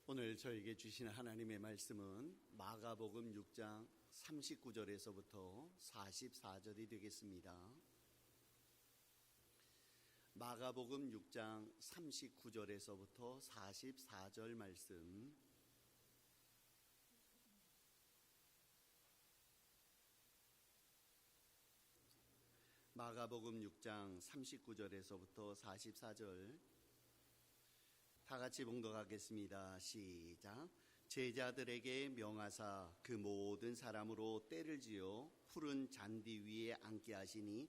오늘 저에게 주신 하나님의 말씀은 마가복음 6장 39절에서부터 44절이 되겠습니다. 마가복음 6장 39절에서부터 44절 말씀. 마가복음 6장 39절에서부터 44절 다 같이 봉독하겠습니다. 시작. 제자들에게 명하사 그 모든 사람으로 때를 지어 푸른 잔디 위에 앉게 하시니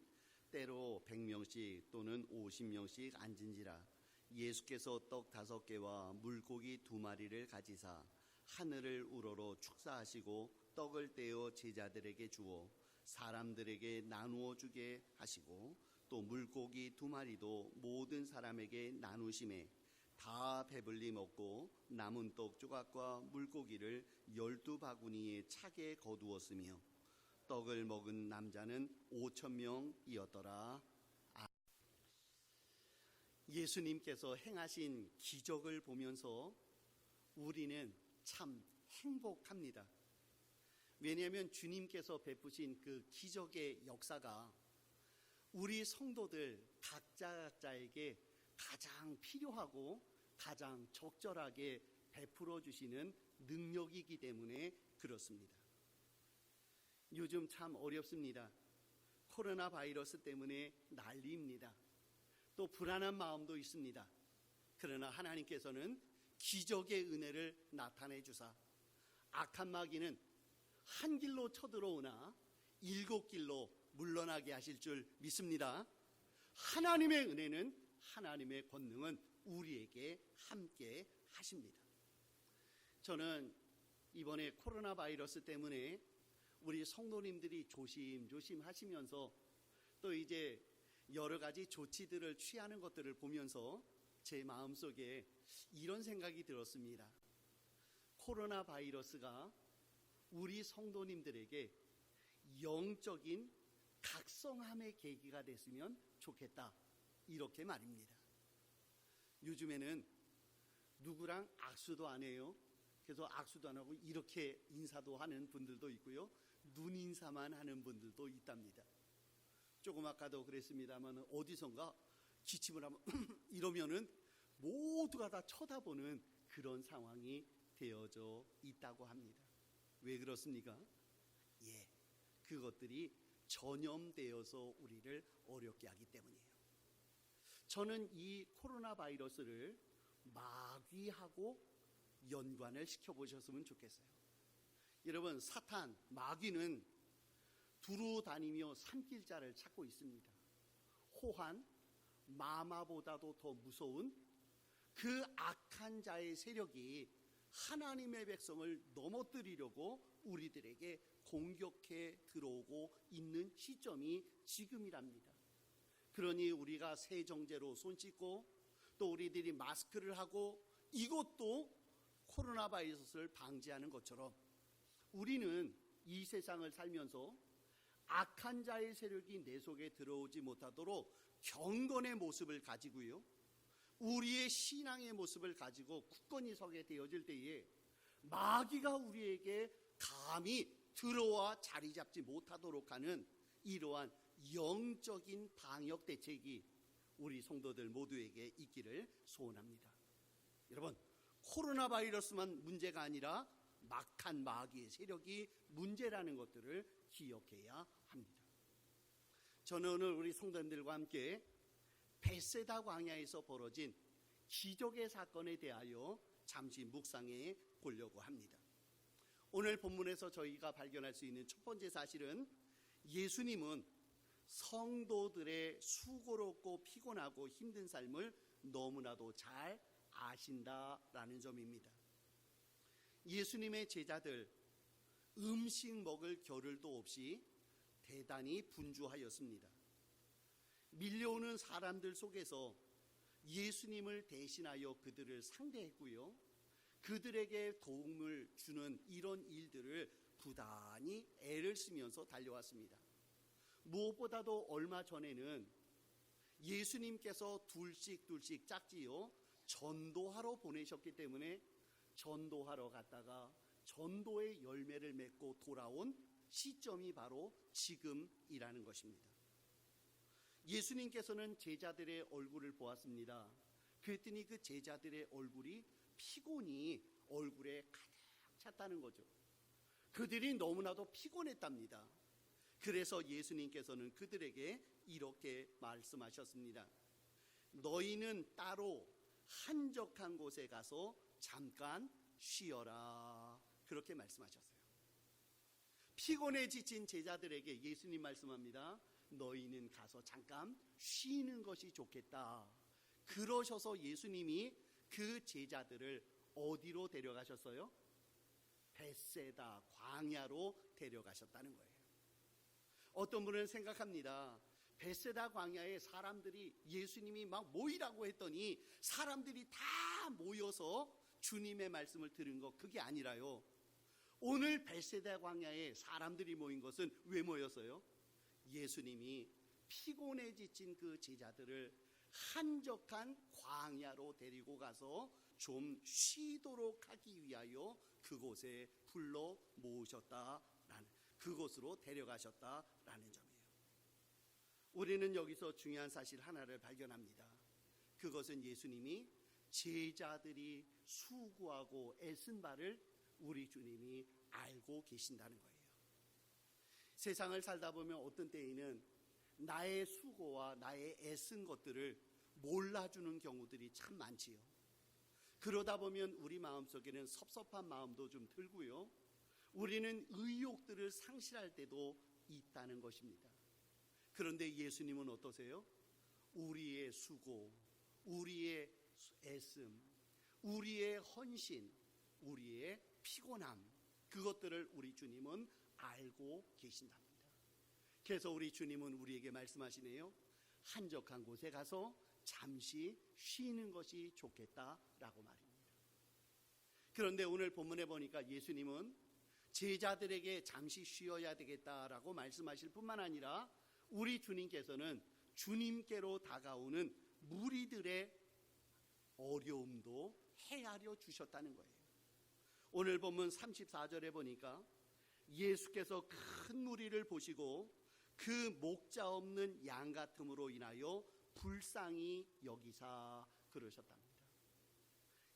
때로 100명씩 또는 50명씩 앉은지라. 예수께서 떡 5개와 물고기 2마리를 가지사 하늘을 우러러 축사하시고 떡을 떼어 제자들에게 주어 사람들에게 나누어 주게 하시고 또 물고기 2마리도 모든 사람에게 나누심에 다 배불리 먹고 남은 떡 조각과 물고기를 12바구니에 차게 거두었으며 떡을 먹은 남자는 5,000명이었더라. 예수님께서 행하신 기적을 보면서 우리는 참 행복합니다. 왜냐하면 주님께서 베푸신 그 기적의 역사가 우리 성도들 각자에게 가장 필요하고 가장 적절하게 베풀어 주시는 능력이기 때문에 그렇습니다. 요즘 참 어렵습니다. 코로나 바이러스 때문에 난리입니다. 또 불안한 마음도 있습니다. 그러나 하나님께서는 기적의 은혜를 나타내 주사 악한 마귀는 한 길로 쳐들어오나 7길로 물러나게 하실 줄 믿습니다. 하나님의 은혜는, 하나님의 권능은 우리에게 함께 하십니다. 저는 이번에 코로나 바이러스 때문에 우리 성도님들이 조심조심 하시면서 또 이제 여러 가지 조치들을 취하는 것들을 보면서 제 마음속에 이런 생각이 들었습니다. 코로나 바이러스가 우리 성도님들에게 영적인 각성함의 계기가 됐으면 좋겠다, 이렇게 말입니다. 요즘에는 누구랑 악수도 안 해요. 그래서 악수도 안 하고 이렇게 인사도 하는 분들도 있고요, 눈 인사만 하는 분들도 있답니다. 조금 아까도 그랬습니다만 어디선가 기침을 하면 이러면은 모두가 다 쳐다보는 그런 상황이 되어져 있다고 합니다. 왜 그렇습니까? 그것들이 전염되어서 우리를 어렵게 하기 때문이에요. 저는 이 코로나 바이러스를 마귀하고 연관을 시켜보셨으면 좋겠어요. 여러분, 사탄, 마귀는 두루 다니며 산길자를 찾고 있습니다. 호한, 마마보다도 더 무서운 그 악한 자의 세력이 하나님의 백성을 넘어뜨리려고 우리들에게 공격해 들어오고 있는 시점이 지금이랍니다. 그러니 우리가 세정제로 손 씻고 또 우리들이 마스크를 하고, 이것도 코로나 바이러스를 방지하는 것처럼 우리는 이 세상을 살면서 악한 자의 세력이 내 속에 들어오지 못하도록 경건의 모습을 가지고요, 우리의 신앙의 모습을 가지고 굳건히 서게 되어질 때에 마귀가 우리에게 감히 들어와 자리 잡지 못하도록 하는 이러한 영적인 방역 대책이 우리 성도들 모두에게 있기를 소원합니다. 여러분, 코로나 바이러스만 문제가 아니라 막한 마귀의 세력이 문제라는 것들을 기억해야 합니다. 저는 오늘 우리 성도님들과 함께 베세다 광야에서 벌어진 기적의 사건에 대하여 잠시 묵상해 보려고 합니다. 오늘 본문에서 저희가 발견할 수 있는 첫 번째 사실은 예수님은 성도들의 수고롭고 피곤하고 힘든 삶을 너무나도 잘 아신다라는 점입니다. 예수님의 제자들 음식 먹을 겨를도 없이 대단히 분주하였습니다. 밀려오는 사람들 속에서 예수님을 대신하여 그들을 상대했고요, 그들에게 도움을 주는 이런 일들을 부단히 애를 쓰면서 달려왔습니다. 무엇보다도 얼마 전에는 예수님께서 둘씩 짝지어 전도하러 보내셨기 때문에 전도하러 갔다가 전도의 열매를 맺고 돌아온 시점이 바로 지금이라는 것입니다. 예수님께서는 제자들의 얼굴을 보았습니다. 그랬더니 그 제자들의 얼굴이 피곤이 얼굴에 가득 찼다는 거죠. 그들이 너무나도 피곤했답니다. 그래서 예수님께서는 그들에게 이렇게 말씀하셨습니다. 너희는 따로 한적한 곳에 가서 잠깐 쉬어라. 그렇게 말씀하셨어요. 피곤에 지친 제자들에게 예수님 말씀합니다. 너희는 가서 잠깐 쉬는 것이 좋겠다. 그러셔서 예수님이 그 제자들을 어디로 데려가셨어요? 벳세다 광야로 데려가셨다는 거예요. 어떤 분은 생각합니다. 벳세다 광야에 사람들이 예수님이 막 모이라고 했더니 사람들이 다 모여서 주님의 말씀을 들은 거, 그게 아니라요. 오늘 벳세다 광야에 사람들이 모인 것은 왜 모였어요? 예수님이 피곤해 지친 그 제자들을 한적한 광야로 데리고 가서 좀 쉬도록 하기 위하여 그곳에 불러 모으셨다라는, 그곳으로 데려가셨다라는 점이에요. 우리는 여기서 중요한 사실 하나를 발견합니다. 그것은 예수님이 제자들이 수고하고 애쓴 바를 우리 주님이 알고 계신다는 거예요. 세상을 살다 보면 어떤 때에는 나의 수고와 나의 애쓴 것들을 몰라주는 경우들이 참 많지요. 그러다 보면 우리 마음속에는 섭섭한 마음도 좀 들고요. 우리는 의욕들을 상실할 때도 있다는 것입니다. 그런데 예수님은 어떠세요? 우리의 수고, 우리의 애씀, 우리의 헌신, 우리의 피곤함, 그것들을 우리 주님은 알고 계신답니다. 그래서 우리 주님은 우리에게 말씀하시네요. 한적한 곳에 가서 잠시 쉬는 것이 좋겠다라고 말입니다. 그런데 오늘 본문에 보니까 예수님은 제자들에게 잠시 쉬어야 되겠다라고 말씀하실 뿐만 아니라 우리 주님께서는 주님께로 다가오는 무리들의 어려움도 헤아려 주셨다는 거예요. 오늘 본문 34절에 보니까 예수께서 큰 무리를 보시고 그 목자 없는 양 같음으로 인하여 불쌍히 여기사 그러셨답니다.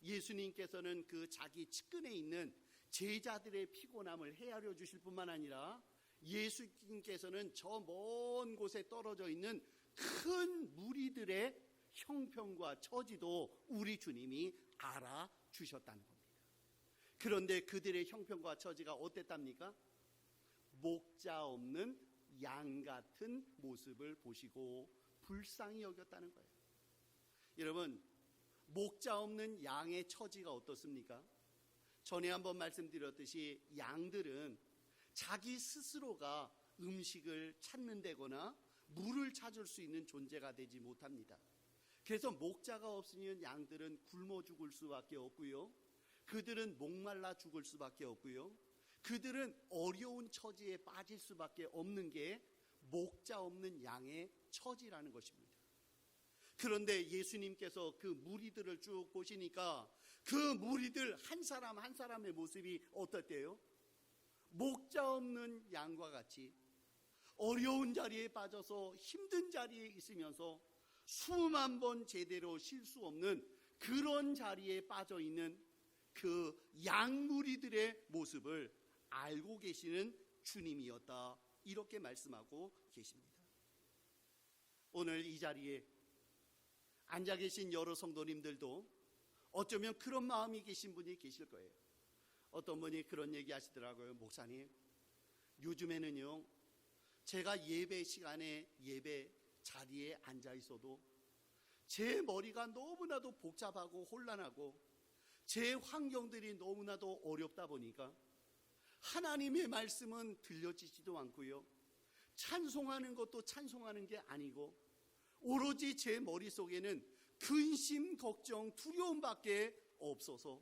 예수님께서는 그 자기 측근에 있는 제자들의 피곤함을 헤아려 주실 뿐만 아니라 예수님께서는 저 먼 곳에 떨어져 있는 큰 무리들의 형편과 처지도 우리 주님이 알아주셨다는 겁니다. 그런데 그들의 형편과 처지가 어땠답니까? 목자 없는 양 같은 모습을 보시고 불쌍히 여겼다는 거예요. 여러분, 목자 없는 양의 처지가 어떻습니까? 전에 한번 말씀드렸듯이 양들은 자기 스스로가 음식을 찾는 데거나 물을 찾을 수 있는 존재가 되지 못합니다. 그래서 목자가 없으면 양들은 굶어 죽을 수밖에 없고요. 그들은 목말라 죽을 수밖에 없고요. 그들은 어려운 처지에 빠질 수밖에 없는 게 목자 없는 양의 처지라는 것입니다. 그런데 예수님께서 그 무리들을 쭉 보시니까 그 무리들 한 사람 한 사람의 모습이 어떻대요? 목자 없는 양과 같이 어려운 자리에 빠져서 힘든 자리에 있으면서 수만 번 제대로 쉴 수 없는 그런 자리에 빠져 있는 그 양무리들의 모습을 알고 계시는 주님이었다, 이렇게 말씀하고 계십니다. 오늘 이 자리에 앉아 계신 여러 성도님들도 어쩌면 그런 마음이 계신 분이 계실 거예요. 어떤 분이 그런 얘기 하시더라고요. 목사님, 요즘에는요 제가 예배 시간에 예배 자리에 앉아 있어도 제 머리가 너무나도 복잡하고 혼란하고 제 환경들이 너무나도 어렵다 보니까 하나님의 말씀은 들려지지도 않고요, 찬송하는 것도 찬송하는 게 아니고 오로지 제 머릿속에는 근심, 걱정, 두려움밖에 없어서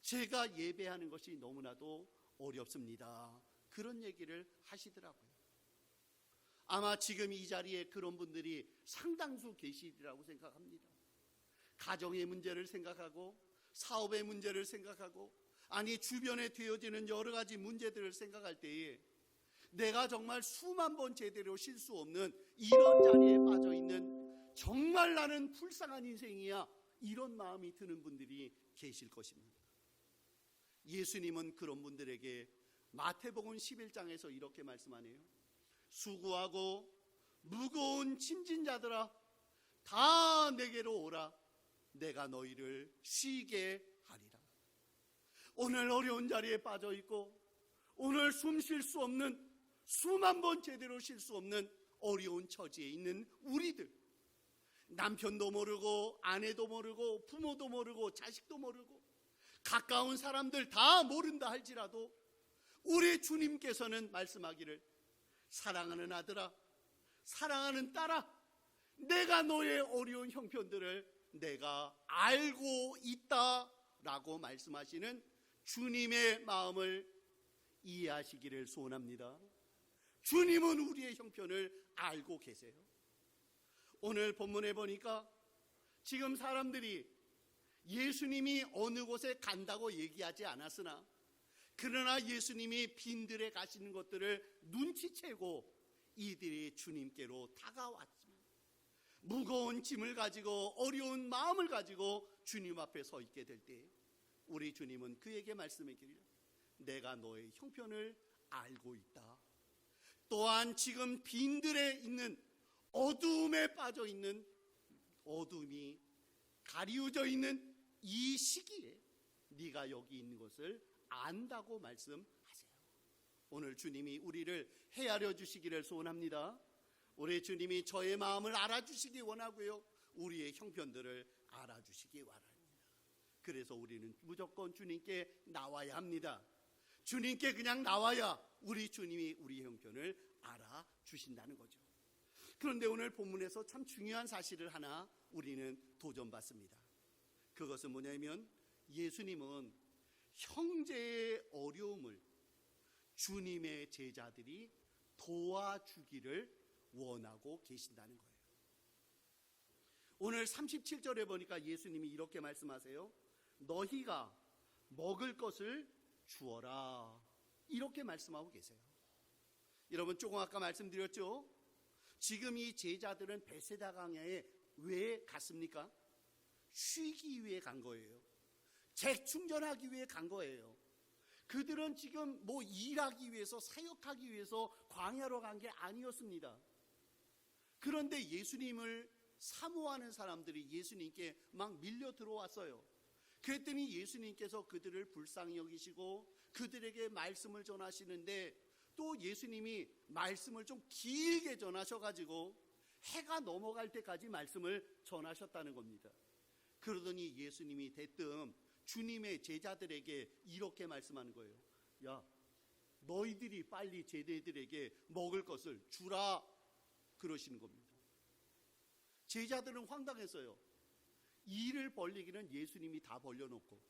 제가 예배하는 것이 너무나도 어렵습니다. 그런 얘기를 하시더라고요. 아마 지금 이 자리에 그런 분들이 상당수 계시리라고 생각합니다. 가정의 문제를 생각하고 사업의 문제를 생각하고, 아니 주변에 되어지는 여러 가지 문제들을 생각할 때에 내가 정말 수만 번 제대로 쉴 수 없는 이런 자리에 빠져 있는, 정말 나는 불쌍한 인생이야, 이런 마음이 드는 분들이 계실 것입니다. 예수님은 그런 분들에게 마태복음 11장에서 이렇게 말씀하네요. 수고하고 무거운 짐진 자들아, 다 내게로 오라. 내가 너희를 쉬게 하리라. 오늘 어려운 자리에 빠져 있고, 오늘 숨 쉴 수 없는, 수만 번 제대로 쉴 수 없는 어려운 처지에 있는 우리들, 남편도 모르고 아내도 모르고 부모도 모르고 자식도 모르고 가까운 사람들 다 모른다 할지라도 우리 주님께서는 말씀하기를, 사랑하는 아들아, 사랑하는 딸아, 내가 너의 어려운 형편들을 내가 알고 있다라고 말씀하시는 주님의 마음을 이해하시기를 소원합니다. 주님은 우리의 형편을 알고 계세요. 오늘 본문에 보니까 지금 사람들이 예수님이 어느 곳에 간다고 얘기하지 않았으나, 그러나 예수님이 빈들에 가시는 것들을 눈치채고 이들이 주님께로 다가왔지만, 무거운 짐을 가지고 어려운 마음을 가지고 주님 앞에 서 있게 될 때 우리 주님은 그에게 말씀하기를, 내가 너의 형편을 알고 있다. 또한 지금 빈들에 있는, 어두움에 빠져 있는, 어둠이 가리워져 있는 이 시기에 네가 여기 있는 것을 안다고 말씀하세요. 오늘 주님이 우리를 헤아려 주시기를 소원합니다. 우리 주님이 저의 마음을 알아주시기 원하고요, 우리의 형편들을 알아주시기 원합니다. 그래서 우리는 무조건 주님께 나와야 합니다. 주님께 그냥 나와야 우리 주님이 우리의 형편을 알아주신다는 거죠. 그런데 오늘 본문에서 참 중요한 사실을 하나 우리는 도전받습니다. 그것은 뭐냐면, 예수님은 형제의 어려움을 주님의 제자들이 도와주기를 원하고 계신다는 거예요. 오늘 37절에 보니까 예수님이 이렇게 말씀하세요. 너희가 먹을 것을 주어라, 이렇게 말씀하고 계세요. 여러분, 조금 아까 말씀드렸죠? 지금 이 제자들은 베세다 강야에 왜 갔습니까? 쉬기 위해 간 거예요. 재충전하기 위해 간 거예요. 그들은 지금 뭐 일하기 위해서, 사역하기 위해서 광야로 간 게 아니었습니다. 그런데 예수님을 사모하는 사람들이 예수님께 막 밀려 들어왔어요. 그랬더니 예수님께서 그들을 불쌍히 여기시고 그들에게 말씀을 전하시는데, 또 예수님이 말씀을 좀 길게 전하셔가지고 해가 넘어갈 때까지 말씀을 전하셨다는 겁니다. 그러더니 예수님이 대뜸 주님의 제자들에게 이렇게 말씀하는 거예요. 야, 너희들이 빨리 쟤네들에게 먹을 것을 주라, 그러시는 겁니다. 제자들은 황당했어요. 일을 벌리기는 예수님이 다 벌려놓고,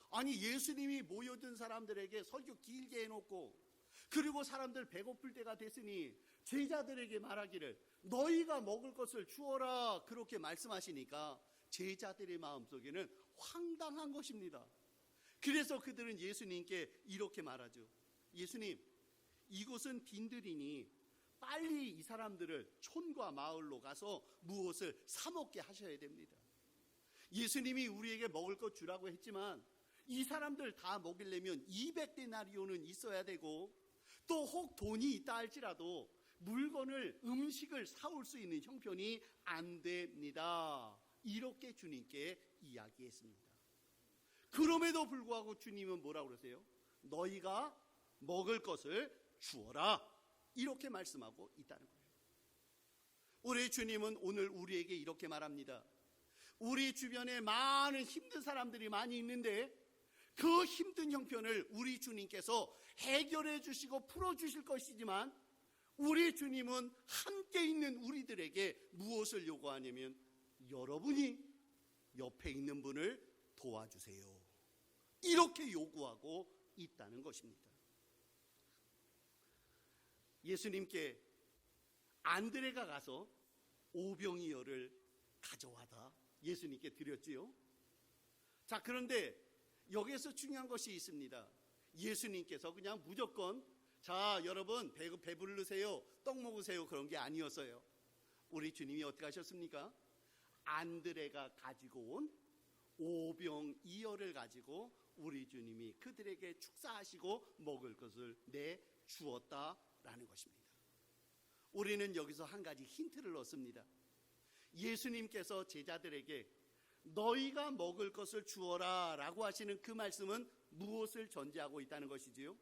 아니 예수님이 모여든 사람들에게 설교 길게 해놓고, 그리고 사람들 배고플 때가 됐으니 제자들에게 말하기를 너희가 먹을 것을 주어라, 그렇게 말씀하시니까 제자들의 마음속에는 황당한 것입니다. 그래서 그들은 예수님께 이렇게 말하죠. 예수님, 이곳은 빈들이니 빨리 이 사람들을 촌과 마을로 가서 무엇을 사 먹게 하셔야 됩니다. 예수님이 우리에게 먹을 것 주라고 했지만 이 사람들 다 먹이려면 200데나리온은 있어야 되고, 또 혹 돈이 있다 할지라도 물건을, 음식을 사올 수 있는 형편이 안 됩니다. 이렇게 주님께 이야기했습니다. 그럼에도 불구하고 주님은 뭐라고 그러세요? 너희가 먹을 것을 주어라, 이렇게 말씀하고 있다는 거예요. 우리 주님은 오늘 우리에게 이렇게 말합니다. 우리 주변에 많은 힘든 사람들이 많이 있는데 그 힘든 형편을 우리 주님께서 해결해 주시고 풀어 주실 것이지만, 우리 주님은 함께 있는 우리들에게 무엇을 요구하냐면, 여러분이 옆에 있는 분을 도와주세요, 이렇게 요구하고 있다는 것입니다. 예수님께 안드레가 가서 오병이어를 가져와다 예수님께 드렸지요. 자, 그런데 여기에서 중요한 것이 있습니다. 예수님께서 그냥 무조건 자, 여러분 배부르세요, 떡 먹으세요, 그런 게 아니었어요. 우리 주님이 어떻게 하셨습니까? 안드레가 가지고 온 오병이어를 가지고 우리 주님이 그들에게 축사하시고 먹을 것을 내주었다라는 것입니다. 우리는 여기서 한 가지 힌트를 얻습니다. 예수님께서 제자들에게 너희가 먹을 것을 주어라 라고 하시는 그 말씀은 무엇을 전제하고 있다는 것이지요?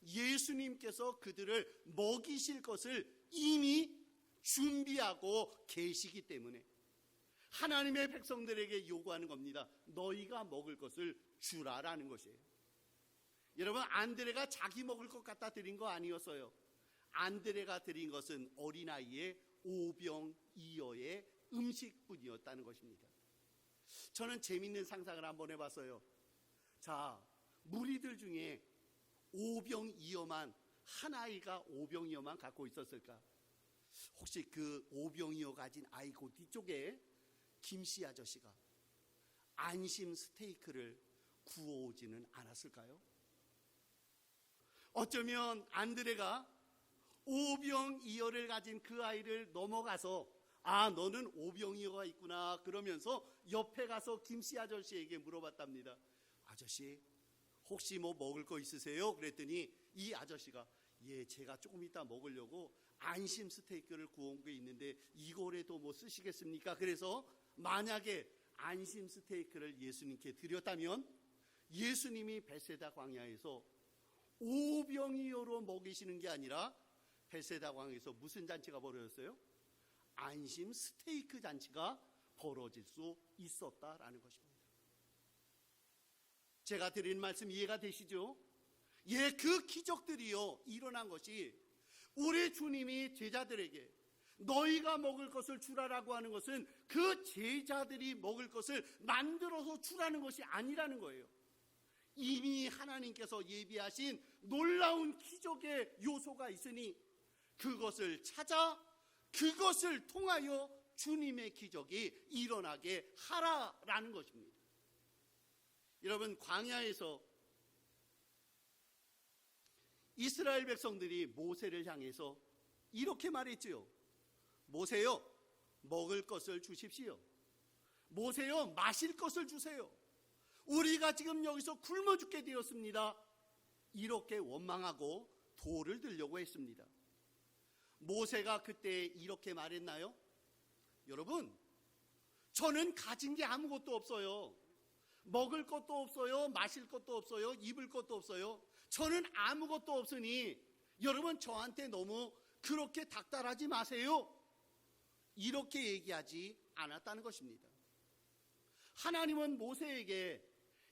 예수님께서 그들을 먹이실 것을 이미 준비하고 계시기 때문에 하나님의 백성들에게 요구하는 겁니다. 너희가 먹을 것을 주라라는 것이에요. 여러분, 안드레가 자기 먹을 것 갖다 드린 거 아니었어요. 안드레가 드린 것은 어린아이의 오병이어의 음식뿐이었다는 것입니다. 저는 재밌는 상상을 한번 해봤어요. 자, 무리들 중에 오병이어만, 한 아이가 오병이어만 갖고 있었을까? 혹시 그 오병이어 가진 아이 그 뒤쪽에 김씨 아저씨가 안심 스테이크를 구워오지는 않았을까요? 어쩌면 안드레가 오병이어를 가진 그 아이를 넘어가서 아, 너는 오병이어가 있구나 그러면서 옆에 가서 김씨 아저씨에게 물어봤답니다. 아저씨, 혹시 뭐 먹을 거 있으세요? 그랬더니 이 아저씨가 예, 제가 조금 이따 먹으려고 안심 스테이크를 구워온 게 있는데 이거라도 뭐 쓰시겠습니까? 그래서 만약에 안심 스테이크를 예수님께 드렸다면 예수님이 베세다 광야에서 오병이어로 먹이시는 게 아니라 베세다 광야에서 무슨 잔치가 벌어졌어요? 안심 스테이크 잔치가 벌어질 수 있었다라는 것입니다. 제가 드리는 말씀 이해가 되시죠? 예, 그 기적들이요 일어난 것이 우리 주님이 제자들에게 너희가 먹을 것을 주라라고 하는 것은 그 제자들이 먹을 것을 만들어서 주라는 것이 아니라는 거예요. 이미 하나님께서 예비하신 놀라운 기적의 요소가 있으니 그것을 찾아 그것을 통하여 주님의 기적이 일어나게 하라라는 것입니다. 여러분, 광야에서 이스라엘 백성들이 모세를 향해서 이렇게 말했지요. 모세요, 먹을 것을 주십시오. 모세요, 마실 것을 주세요. 우리가 지금 여기서 굶어 죽게 되었습니다. 이렇게 원망하고 돌을 들려고 했습니다. 모세가 그때 이렇게 말했나요? 여러분, 저는 가진 게 아무것도 없어요. 먹을 것도 없어요. 마실 것도 없어요. 입을 것도 없어요. 저는 아무것도 없으니 여러분 저한테 너무 그렇게 닥달하지 마세요. 이렇게 얘기하지 않았다는 것입니다. 하나님은 모세에게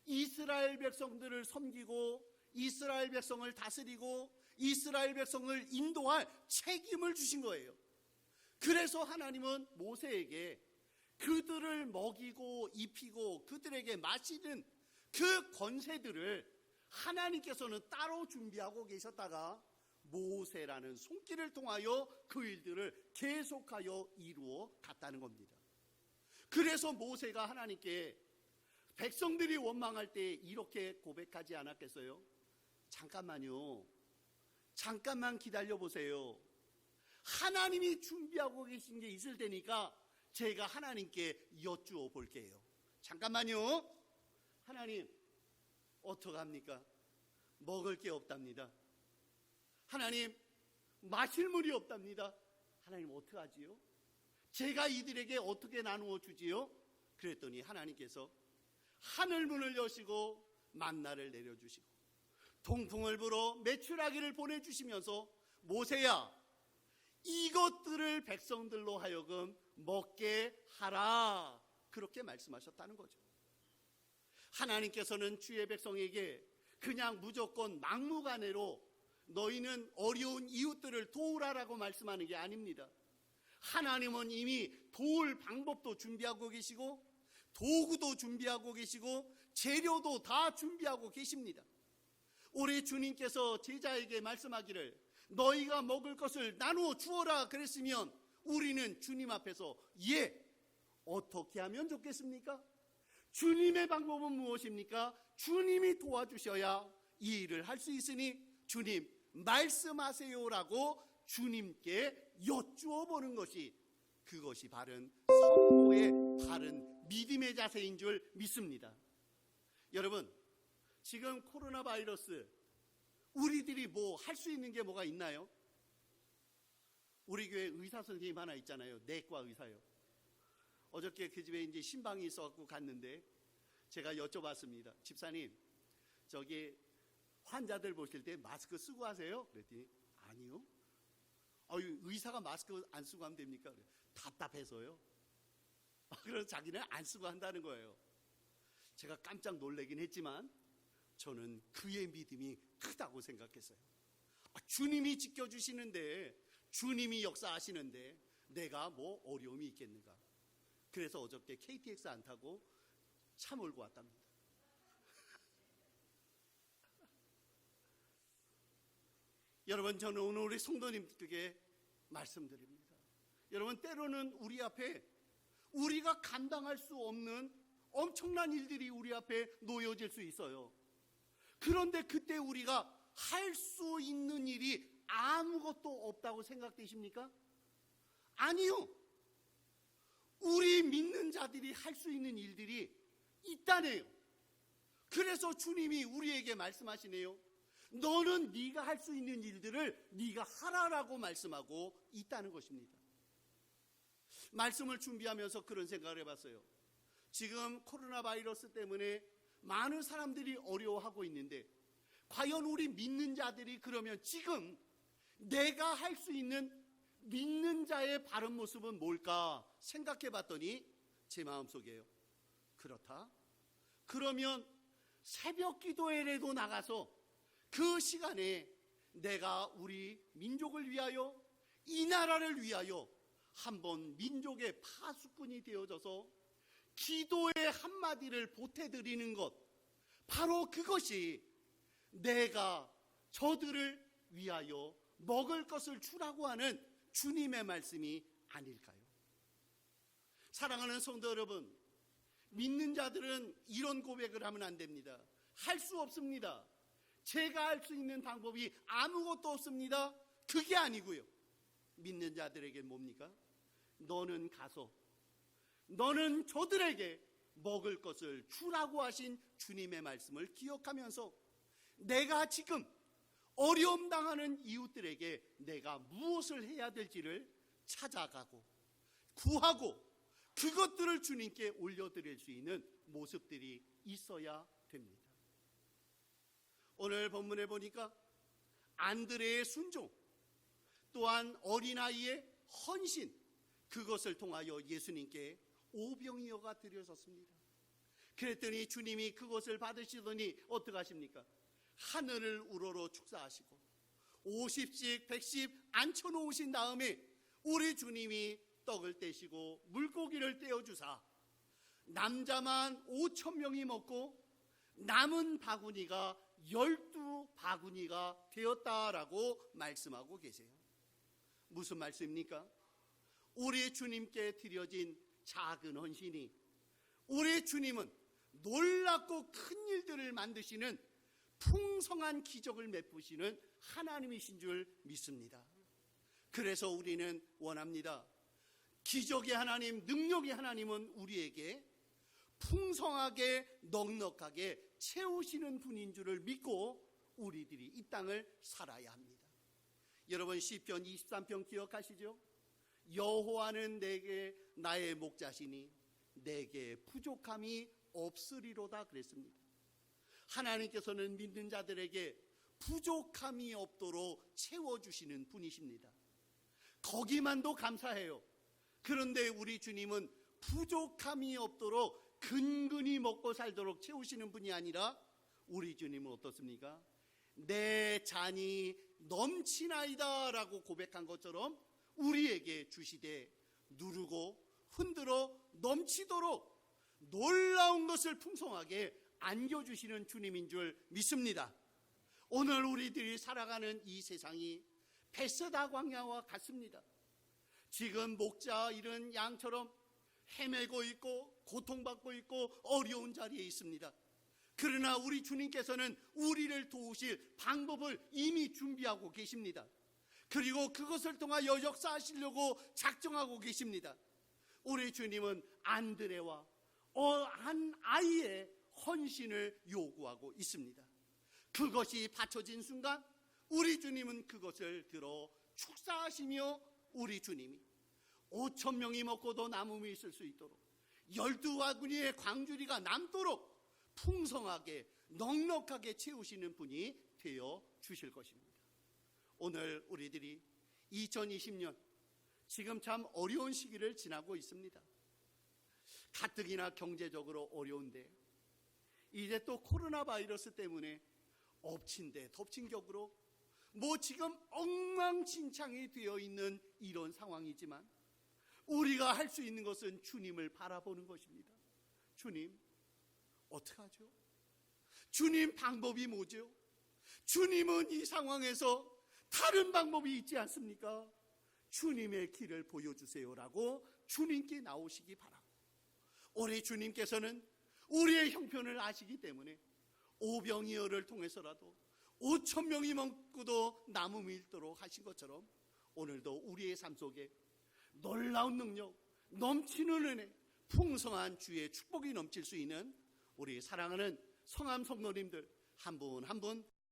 이스라엘 백성들을 섬기고 이스라엘 백성을 다스리고 이스라엘 백성을 인도할 책임을 주신 거예요. 그래서 하나님은 모세에게 그들을 먹이고 입히고 그들에게 마시는 그 권세들을 하나님께서는 따로 준비하고 계셨다가 모세라는 손길을 통하여 그 일들을 계속하여 이루어 갔다는 겁니다. 그래서 모세가 하나님께 백성들이 원망할 때 이렇게 고백하지 않았겠어요? 잠깐만요. 잠깐만 기다려 보세요. 하나님이 준비하고 계신 게 있을 테니까 제가 하나님께 여쭈어 볼게요. 잠깐만요. 하나님, 어떡합니까? 먹을 게 없답니다. 하나님, 마실 물이 없답니다. 하나님, 어떡하지요? 제가 이들에게 어떻게 나누어 주지요? 그랬더니 하나님께서 하늘문을 여시고 만나를 내려주시고 동풍을 불어 메추라기를 보내주시면서 모세야, 이것들을 백성들로 하여금 먹게 하라, 그렇게 말씀하셨다는 거죠. 하나님께서는 주의 백성에게 그냥 무조건 막무가내로 너희는 어려운 이웃들을 도우라라고 말씀하는 게 아닙니다. 하나님은 이미 도울 방법도 준비하고 계시고 도구도 준비하고 계시고 재료도 다 준비하고 계십니다. 우리 주님께서 제자에게 말씀하기를 너희가 먹을 것을 나누어 주어라 그랬으면 우리는 주님 앞에서 예, 어떻게 하면 좋겠습니까? 주님의 방법은 무엇입니까? 주님이 도와주셔야 이 일을 할 수 있으니 주님 말씀하세요라고 주님께 여쭈어 보는 것이, 그것이 바른 성도의 바른 믿음의 자세인 줄 믿습니다. 여러분, 지금 코로나 바이러스, 우리들이 뭐 할 수 있는 게 뭐가 있나요? 우리 교회 의사 선생님 하나 있잖아요. 내과 의사요. 어저께 그 집에 이제 신방이 있어갖고 갔는데 제가 여쭤봤습니다. 집사님, 저기 환자들 보실 때 마스크 쓰고 하세요? 그랬더니 아니요. 의사가 마스크 안 쓰고 하면 됩니까? 답답해서요. 그래서 자기는 안 쓰고 한다는 거예요. 제가 깜짝 놀라긴 했지만 저는 그의 믿음이 크다고 생각했어요. 주님이 지켜주시는데, 주님이 역사하시는데 내가 뭐 어려움이 있겠는가. 그래서 어저께 KTX 안 타고 차 몰고 왔답니다. 여러분, 저는 오늘 우리 성도님들에게 말씀드립니다. 여러분, 때로는 우리 앞에 우리가 감당할 수 없는 엄청난 일들이 우리 앞에 놓여질 수 있어요. 그런데 그때 우리가 할 수 있는 일이 아무것도 없다고 생각되십니까? 아니요. 우리 믿는 자들이 할 수 있는 일들이 있다네요. 그래서 주님이 우리에게 말씀하시네요. 너는 네가 할 수 있는 일들을 네가 하라라고 말씀하고 있다는 것입니다. 말씀을 준비하면서 그런 생각을 해봤어요. 지금 코로나 바이러스 때문에 많은 사람들이 어려워하고 있는데, 과연 우리 믿는 자들이 그러면 지금 내가 할 수 있는 믿는 자의 바른 모습은 뭘까 생각해 봤더니 제 마음속에요. 그렇다. 그러면 새벽 기도회라도 나가서 그 시간에 내가 우리 민족을 위하여, 이 나라를 위하여 한번 민족의 파수꾼이 되어져서 기도의 한마디를 보태드리는 것, 바로 그것이 내가 저들을 위하여 먹을 것을 주라고 하는 주님의 말씀이 아닐까요? 사랑하는 성도 여러분, 믿는 자들은 이런 고백을 하면 안 됩니다. 할 수 없습니다. 제가 할 수 있는 방법이 아무것도 없습니다. 그게 아니고요. 믿는 자들에게 뭡니까? 너는 가서 너는 저들에게 먹을 것을 주라고 하신 주님의 말씀을 기억하면서 내가 지금 어려움 당하는 이웃들에게 내가 무엇을 해야 될지를 찾아가고 구하고 그것들을 주님께 올려드릴 수 있는 모습들이 있어야 됩니다. 오늘 본문에 보니까 안드레의 순종, 또한 어린아이의 헌신, 그것을 통하여 예수님께 오병이어가 드려졌습니다. 그랬더니 주님이 그것을 받으시더니 어떻게 하십니까? 하늘을 우러러 축사하시고 50씩 100씩 앉혀놓으신 다음에 우리 주님이 떡을 떼시고 물고기를 떼어주사 남자만 5,000명이 먹고 남은 바구니가 12바구니가 되었다라고 말씀하고 계세요. 무슨 말씀입니까? 우리 주님께 드려진 작은 헌신이, 우리 주님은 놀랍고 큰 일들을 만드시는 풍성한 기적을 베푸시는 하나님이신 줄 믿습니다. 그래서 우리는 원합니다. 기적의 하나님, 능력의 하나님은 우리에게 풍성하게 넉넉하게 채우시는 분인 줄을 믿고 우리들이 이 땅을 살아야 합니다. 여러분, 시편 23편 기억하시죠? 여호와는 내게 나의 목자시니 내게 부족함이 없으리로다 그랬습니다. 하나님께서는 믿는 자들에게 부족함이 없도록 채워주시는 분이십니다. 거기만도 감사해요. 그런데 우리 주님은 부족함이 없도록 근근히 먹고 살도록 채우시는 분이 아니라 우리 주님은 어떻습니까? 내 잔이 넘치나이다 라고 고백한 것처럼 우리에게 주시되 누르고 흔들어 넘치도록 놀라운 것을 풍성하게 안겨주시는 주님인 줄 믿습니다. 오늘 우리들이 살아가는 이 세상이 베세다 광야와 같습니다. 지금 목자 잃은 양처럼 헤매고 있고 고통받고 있고 어려운 자리에 있습니다. 그러나 우리 주님께서는 우리를 도우실 방법을 이미 준비하고 계십니다. 그리고 그것을 통하여 역사하시려고 작정하고 계십니다. 우리 주님은 안드레와 한 아이의 헌신을 요구하고 있습니다. 그것이 바쳐진 순간 우리 주님은 그것을 들어 축사하시며 우리 주님이 5천 명이 먹고도 남음이 있을 수 있도록 12바구니의 광주리가 남도록 풍성하게 넉넉하게 채우시는 분이 되어 주실 것입니다. 오늘 우리들이 2020년 지금 참 어려운 시기를 지나고 있습니다. 가뜩이나 경제적으로 어려운데 이제 또 코로나 바이러스 때문에 엎친 데 덮친 격으로 지금 엉망진창이 되어 있는 이런 상황이지만 우리가 할 수 있는 것은 주님을 바라보는 것입니다. 주님, 어떡하죠? 주님, 방법이 뭐죠? 주님은 이 상황에서 다른 방법이 있지 않습니까? 주님의 길을 보여주세요라고 주님께 나오시기 바랍니다. 우리 주님께서는 우리의 형편을 아시기 때문에 오병이어를 통해서라도 5천 명이 먹고도 남음이 있도록 하신 것처럼 오늘도 우리의 삶 속에 놀라운 능력, 넘치는 은혜, 풍성한 주의 축복이 넘칠 수 있는 우리 사랑하는 성암 성도님들 한 분 한 분